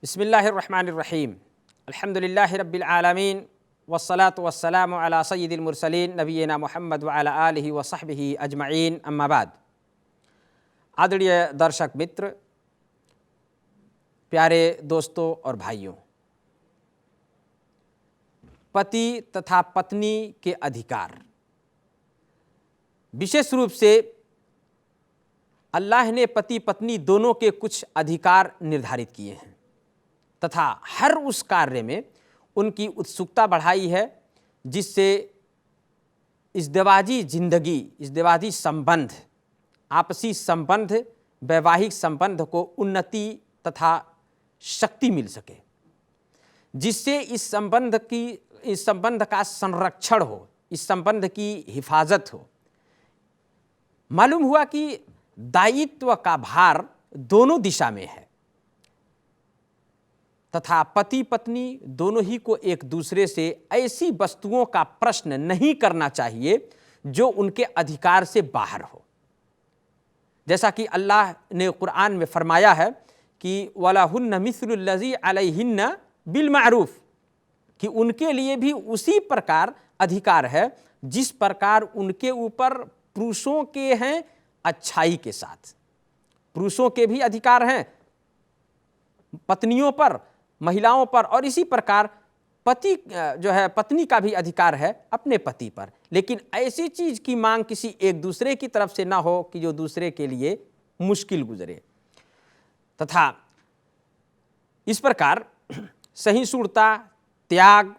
बिस्मिल्लाहिर्रहमानिर्रहीम अल्हम्दुलिल्लाहि रब्बिल आलमीन वस्सलातु वस्सलामु अला सय्यिदिल मुरसलीन नबिय्यिना मुहम्मद व अला आलिहि व सहबिहि अजमईन अम्मा बाद। आदरणीय दर्शक मित्र, प्यारे दोस्तों और भाइयों, पति तथा पत्नी के अधिकार, विशेष रूप से अल्लाह ने पति पत्नी दोनों के कुछ अधिकार निर्धारित किए हैं तथा हर उस कार्य में उनकी उत्सुकता बढ़ाई है जिससे इज़्दिवाजी जिंदगी, इज़्दिवाजी संबंध, आपसी संबंध, वैवाहिक संबंध को उन्नति तथा शक्ति मिल सके, जिससे इस संबंध का संरक्षण हो, इस संबंध की हिफाजत हो। मालूम हुआ कि दायित्व का भार दोनों दिशा में है तथा पति पत्नी दोनों ही को एक दूसरे से ऐसी वस्तुओं का प्रश्न नहीं करना चाहिए जो उनके अधिकार से बाहर हो। जैसा कि अल्लाह ने कुरान में फरमाया है कि वलाहुन्ना मिस्लुल्लज़ी अलैहिन्ना बिल मारूफ, कि उनके लिए भी उसी प्रकार अधिकार है जिस प्रकार उनके ऊपर पुरुषों के हैं अच्छाई के साथ। पुरुषों के भी अधिकार हैं पत्नियों पर, महिलाओं पर, और इसी प्रकार पति जो है पत्नी का भी अधिकार है अपने पति पर। लेकिन ऐसी चीज की मांग किसी एक दूसरे की तरफ से ना हो कि जो दूसरे के लिए मुश्किल गुजरे, तथा इस प्रकार सहिष्णुता, त्याग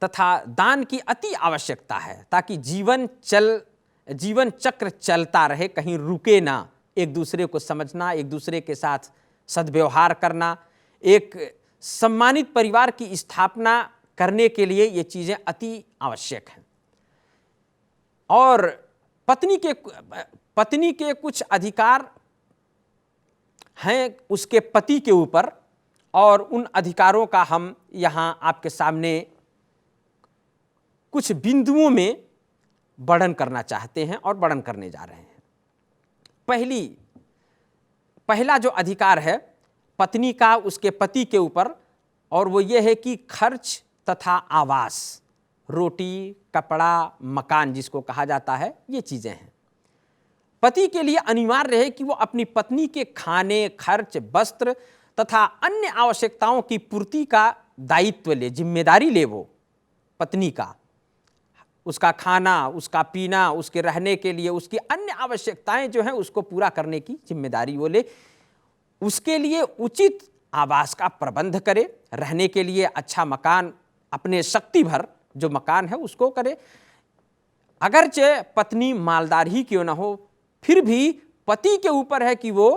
तथा दान की अति आवश्यकता है ताकि जीवन चक्र चलता रहे, कहीं रुके ना। एक दूसरे को समझना, एक दूसरे के साथ सद्व्यवहार करना, एक सम्मानित परिवार की स्थापना करने के लिए ये चीज़ें अति आवश्यक हैं। और पत्नी के कुछ अधिकार हैं उसके पति के ऊपर, और उन अधिकारों का हम यहाँ आपके सामने कुछ बिंदुओं में वर्णन करना चाहते हैं और वर्णन करने जा रहे हैं। पहला जो अधिकार है पत्नी का उसके पति के ऊपर, और वो ये है कि खर्च तथा आवास, रोटी, कपड़ा, मकान जिसको कहा जाता है, ये चीज़ें हैं। पति के लिए अनिवार्य है कि वो अपनी पत्नी के खाने, खर्च, वस्त्र तथा अन्य आवश्यकताओं की पूर्ति का दायित्व ले, जिम्मेदारी ले। वो पत्नी का उसका खाना, उसका पीना, उसके रहने के लिए उसकी अन्य आवश्यकताएं जो हैं उसको पूरा करने की जिम्मेदारी वो ले। उसके लिए उचित आवास का प्रबंध करे, रहने के लिए अच्छा मकान, अपने शक्ति भर जो मकान है उसको करे। अगरचे पत्नी मालदार ही क्यों ना हो, फिर भी पति के ऊपर है कि वो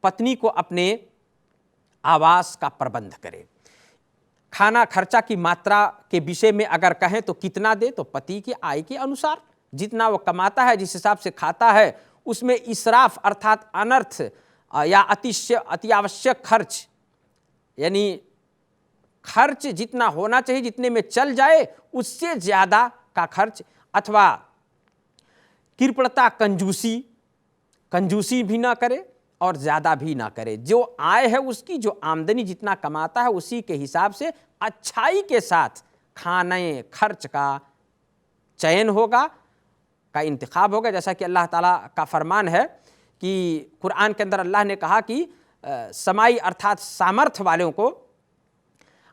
पत्नी को अपने आवास का प्रबंध करे। खाना खर्चा की मात्रा के विषय में अगर कहें तो कितना दे, तो पति की आय के अनुसार जितना वो कमाता है, जिस हिसाब से खाता है, उसमें इसराफ अर्थात अनर्थ या अति आवश्यक खर्च, यानी खर्च जितना होना चाहिए, जितने में चल जाए उससे ज्यादा का खर्च, अथवा कृपणता, कंजूसी भी ना करे और ज्यादा भी ना करे। जो आय है उसकी, जो आमदनी जितना कमाता है उसी के हिसाब से अच्छाई के साथ खाने खर्च का चयन होगा, का इंतखाब होगा। जैसा कि अल्लाह ताला का फरमान है कि कुरान के अंदर अल्लाह ने कहा कि समाई अर्थात सामर्थ्य वालों को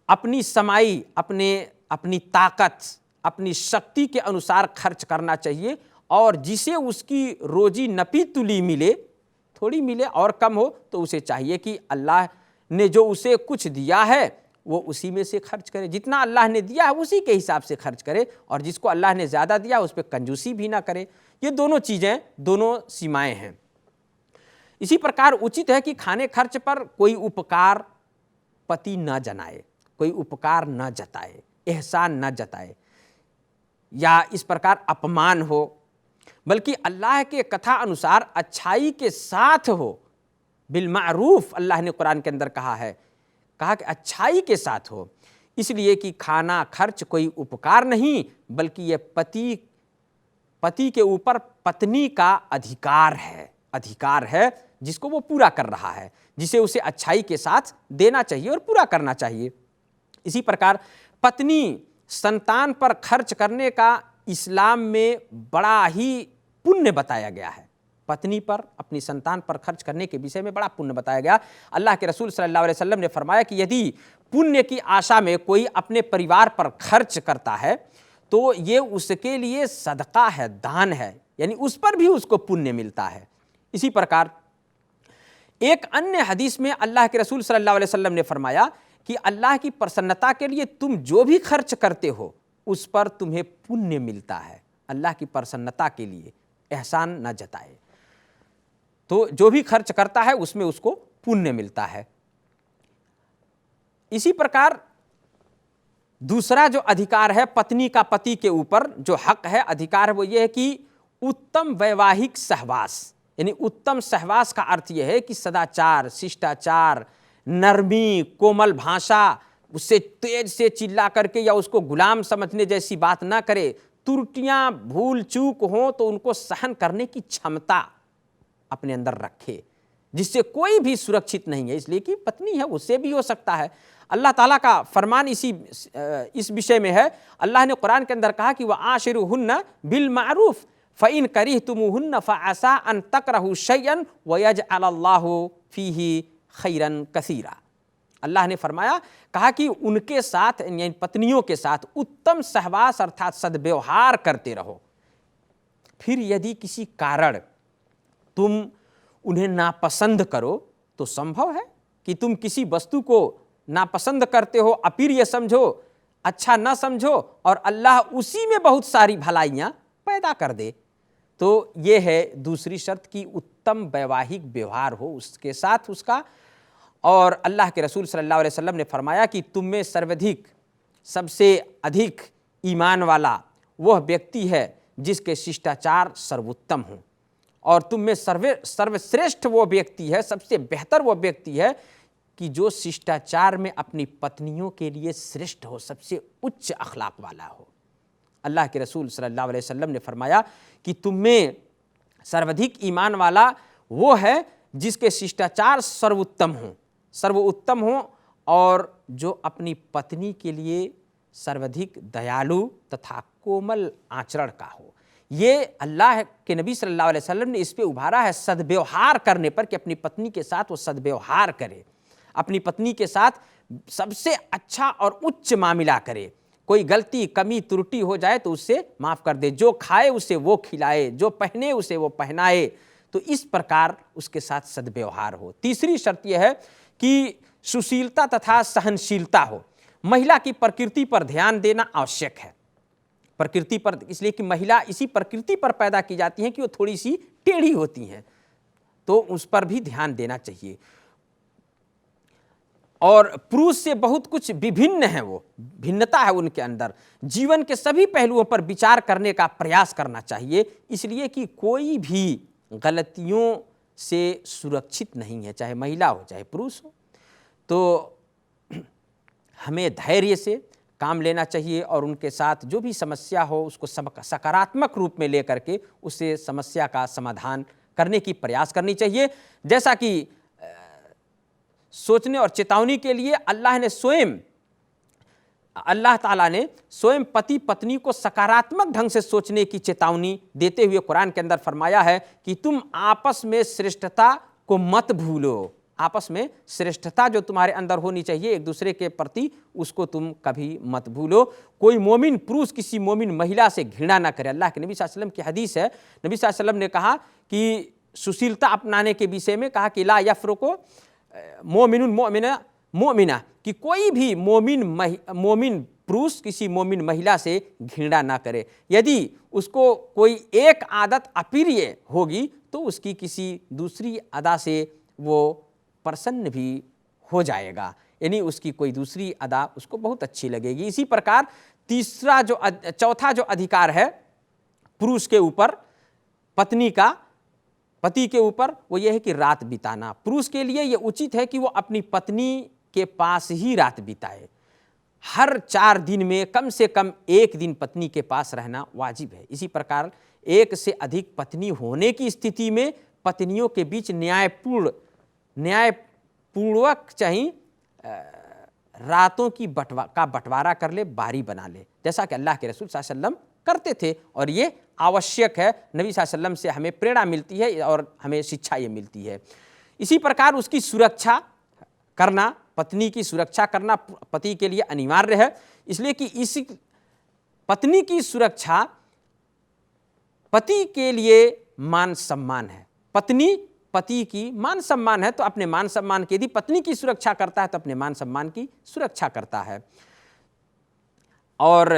अपनी समाई, अपनी ताकत, अपनी शक्ति के अनुसार खर्च करना चाहिए, और जिसे उसकी रोजी नपी तुली मिले, थोड़ी मिले और कम हो, तो उसे चाहिए कि अल्लाह ने जो उसे कुछ दिया है वो उसी में से खर्च करे। जितना अल्लाह ने दिया है उसी के हिसाब से खर्च करे, और जिसको अल्लाह ने ज़्यादा दिया उस पर कंजूसी भी ना करे। ये दोनों चीज़ें, दोनों सीमाएं हैं। इसी प्रकार उचित है कि खाने खर्च पर कोई उपकार पति न जनाए, कोई उपकार न जताए, एहसान न जताए या इस प्रकार अपमान हो, बल्कि अल्लाह के कथा अनुसार अच्छाई के साथ हो। बिल मारूफ अल्लाह ने कुरान के अंदर कहा कि अच्छाई के साथ हो, इसलिए कि खाना खर्च कोई उपकार नहीं, बल्कि ये पति के ऊपर पत्नी का अधिकार है जिसको वो पूरा कर रहा है, जिसे उसे अच्छाई के साथ देना चाहिए और पूरा करना चाहिए। इसी प्रकार पत्नी संतान पर खर्च करने का इस्लाम में बड़ा ही पुण्य बताया गया है। पत्नी पर, अपनी संतान पर खर्च करने के विषय में बड़ा पुण्य बताया गया। अल्लाह के रसूल सल्लल्लाहु अलैहि वसल्लम ने फरमाया कि यदि पुण्य की आशा में कोई अपने परिवार पर खर्च करता है तो ये उसके लिए सदका है, दान है, यानी उस पर भी उसको पुण्य मिलता है। इसी प्रकार एक अन्य हदीस में अल्लाह के रसूल सल्लल्लाहु अलैहि वसल्लम ने फरमाया कि अल्लाह की प्रसन्नता के लिए तुम जो भी खर्च करते हो उस पर तुम्हें पुण्य मिलता है। अल्लाह की प्रसन्नता के लिए एहसान न जताए, तो जो भी खर्च करता है उसमें उसको पुण्य मिलता है। इसी प्रकार दूसरा जो अधिकार है पत्नी का पति के ऊपर जो हक है, अधिकार है, वो ये है कि उत्तम वैवाहिक सहवास, यानी उत्तम सहवास का अर्थ यह है कि सदाचार, शिष्टाचार, नरमी, कोमल भाषा, उससे तेज से चिल्ला करके या उसको गुलाम समझने जैसी बात ना करे। त्रुटियां, भूल चूक हो तो उनको सहन करने की क्षमता अपने अंदर रखे, जिससे कोई भी सुरक्षित नहीं है, इसलिए कि पत्नी है, उससे भी हो सकता है। अल्लाह ताला का फरमान इस विषय में है। अल्लाह ने कुरान के अंदर कहा कि वह आशिरुहुन्ना बिल मारूफ फ़इन करिहतुमुहुन्ना फ़असा अन तकरहु शैअन व यजअलल्लाहु फीही खैरन कसीरा। अल्लाह ने फरमाया, कहा कि उनके साथ, यानी पत्नियों के साथ उत्तम सहवास अर्थात सद्व्यवहार करते रहो। फिर यदि किसी कारण तुम उन्हें नापसंद करो तो संभव है कि तुम किसी वस्तु को नापसंद करते हो, अप्रिय समझो, अच्छा ना समझो, और अल्लाह उसी में बहुत सारी भलाइयाँ पैदा कर दे। तो ये है दूसरी शर्त कि उत्तम वैवाहिक व्यवहार हो उसके साथ उसका। और अल्लाह के रसूल सल्लल्लाहु अलैहि वसल्लम ने फरमाया कि तुम में सर्वाधिक, सबसे अधिक ईमान वाला वह व्यक्ति है जिसके शिष्टाचार सर्वोत्तम हों, और तुम में सर्वश्रेष्ठ वो व्यक्ति है, सबसे बेहतर वो व्यक्ति है कि जो शिष्टाचार में अपनी पत्नियों के लिए श्रेष्ठ हो, सबसे उच्च अखलाक वाला हो। अल्लाह के रसूल सल्लल्लाहु अलैहि वसल्लम ने फरमाया कि तुम में सर्वाधिक ईमान वाला वो है जिसके शिष्टाचार सर्वोत्तम हो और जो अपनी पत्नी के लिए सर्वाधिक दयालु तथा कोमल आचरण का हो। ये अल्लाह के नबी सल्लल्लाहु अलैहि वसल्लम ने इस पे उभारा है सद्व्यवहार करने पर, कि अपनी पत्नी के साथ वो सद्व्यवहार करे, अपनी पत्नी के साथ सबसे अच्छा और उच्च मामला करे। कोई गलती, कमी, त्रुटि हो जाए तो उससे माफ़ कर दे, जो खाए उसे वो खिलाए, जो पहने उसे वो पहनाए। तो इस प्रकार उसके साथ सद्व्यवहार हो। तीसरी शर्त यह है कि सुशीलता तथा सहनशीलता हो। महिला की प्रकृति पर ध्यान देना आवश्यक है। प्रकृति पर, इसलिए कि महिला इसी प्रकृति पर पैदा की जाती हैं कि वो थोड़ी सी टेढ़ी होती हैं, तो उस पर भी ध्यान देना चाहिए। और पुरुष से बहुत कुछ विभिन्न है, वो भिन्नता है उनके अंदर। जीवन के सभी पहलुओं पर विचार करने का प्रयास करना चाहिए, इसलिए कि कोई भी गलतियों से सुरक्षित नहीं है, चाहे महिला हो चाहे पुरुष हो। तो हमें धैर्य से काम लेना चाहिए और उनके साथ जो भी समस्या हो उसको सकारात्मक रूप में लेकर के उससे समस्या का समाधान करने की प्रयास करनी चाहिए। जैसा कि सोचने और चेतावनी के लिए अल्लाह ताला ने स्वयं पति पत्नी को सकारात्मक ढंग से सोचने की चेतावनी देते हुए कुरान के अंदर फरमाया है कि तुम आपस में श्रेष्ठता को मत भूलो। आपस में श्रेष्ठता जो तुम्हारे अंदर होनी चाहिए एक दूसरे के प्रति, उसको तुम कभी मत भूलो। कोई मोमिन पुरुष किसी मोमिन महिला से घृणा ना करे। अल्लाह के नबी सल्लल्लाहु अलैहि वसल्लम की हदीस है, नबी सल्लल्लाहु अलैहि वसल्लम ने कहा कि सुशीलता अपनाने के विषय में कहा कि ला यफ्रुको मोमिनुन मोमिना, कि कोई भी मोमिन पुरुष किसी मोमिन महिला से घृणा ना करे। यदि उसको कोई एक आदत अप्रिय होगी तो उसकी किसी दूसरी अदा से वो प्रसन्न भी हो जाएगा, यानी उसकी कोई दूसरी अदा उसको बहुत अच्छी लगेगी। इसी प्रकार चौथा जो अधिकार है पुरुष के ऊपर पति के ऊपर, वो ये है कि रात बिताना। पुरुष के लिए ये उचित है कि वो अपनी पत्नी के पास ही रात बिताए। हर 4 दिन में कम से कम 1 दिन पत्नी के पास रहना वाजिब है। इसी प्रकार एक से अधिक पत्नी होने की स्थिति में पत्नियों के बीच न्यायपूर्वक चाहे रातों की बंटवारा कर ले, बारी बना ले, जैसा कि अल्लाह के रसूल सल्लल्लाहु अलैहि वसल्लम करते थे। और ये आवश्यक है, नबी सल्लल्लाहु अलैहि वसल्लम से हमें प्रेरणा मिलती है और हमें शिक्षा ये मिलती है। इसी प्रकार उसकी सुरक्षा करना, पत्नी की सुरक्षा करना पति के लिए अनिवार्य है, इसलिए कि इस पत्नी की सुरक्षा पति के लिए मान सम्मान है। पत्नी पति की मान सम्मान है, तो अपने मान सम्मान की, यदि पत्नी की सुरक्षा करता है तो अपने मान सम्मान की सुरक्षा करता है। और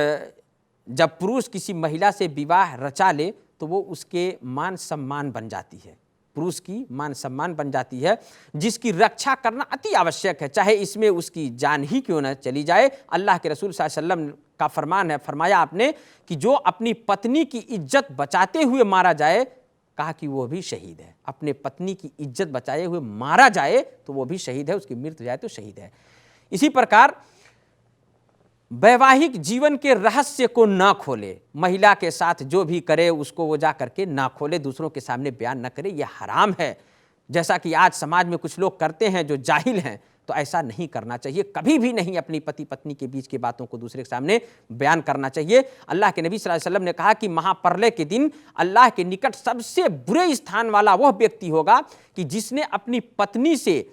जब पुरुष किसी महिला से विवाह रचा ले तो वो उसके मान सम्मान बन जाती है, पुरुष की मान सम्मान बन जाती है, जिसकी रक्षा करना अति आवश्यक है, चाहे इसमें उसकी जान ही क्यों न चली जाए। अल्लाह के रसूल सल्लल्लाहु अलैहि वसल्लम का फरमान है, फरमाया आपने कि जो अपनी पत्नी की इज्जत बचाते हुए मारा जाए, कहा कि वो भी शहीद है। अपने पत्नी की इज्जत बचाए हुए मारा जाए तो वो भी शहीद है, उसकी मृत्यु जाए तो शहीद है। इसी प्रकार वैवाहिक जीवन के रहस्य को ना खोले, महिला के साथ जो भी करे उसको वो जा करके ना खोले, दूसरों के सामने बयान न करे, ये हराम है। जैसा कि आज समाज में कुछ लोग करते हैं जो जाहिल हैं, तो ऐसा नहीं करना चाहिए, कभी भी नहीं अपनी पति पत्नी के बीच की बातों को दूसरे के सामने बयान करना चाहिए। अल्लाह के नबी सल्लल्लाहु अलैहि वसल्लम ने कहा कि महाप्रलय के दिन अल्लाह के निकट सबसे बुरे स्थान वाला वह व्यक्ति होगा कि जिसने अपनी पत्नी से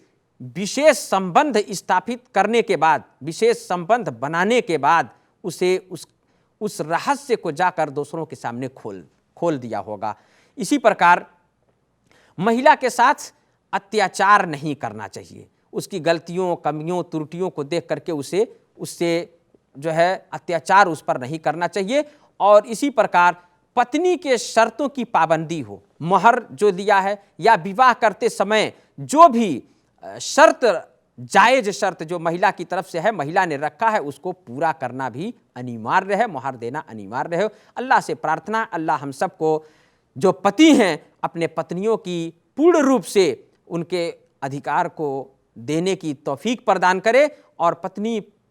विशेष संबंध स्थापित करने के बाद, विशेष संबंध बनाने के बाद उसे उस रहस्य को जाकर दूसरों के सामने खोल दिया होगा। इसी प्रकार महिला के साथ अत्याचार नहीं करना चाहिए, उसकी गलतियों, कमियों, त्रुटियों को देख करके उससे जो है अत्याचार उस पर नहीं करना चाहिए। और इसी प्रकार पत्नी के शर्तों की पाबंदी हो, मोहर जो दिया है या विवाह करते समय जो भी शर्त, जायज शर्त जो महिला की तरफ से है, महिला ने रखा है, उसको पूरा करना भी अनिवार्य है, मोहर देना अनिवार्य है। अल्लाह से प्रार्थना, अल्लाह हम सबको जो पति हैं अपने पत्नियों की पूर्ण रूप से उनके अधिकार को देने की तौफीक प्रदान करे और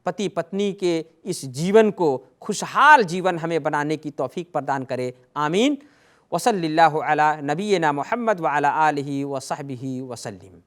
पति पत्नी के इस जीवन को खुशहाल जीवन हमें बनाने की तौफीक प्रदान करे। आमीन। वसल्लल्लाहु अला नबीना मुहम्मद व अला आलिहि व सहबिहि वसल्लम।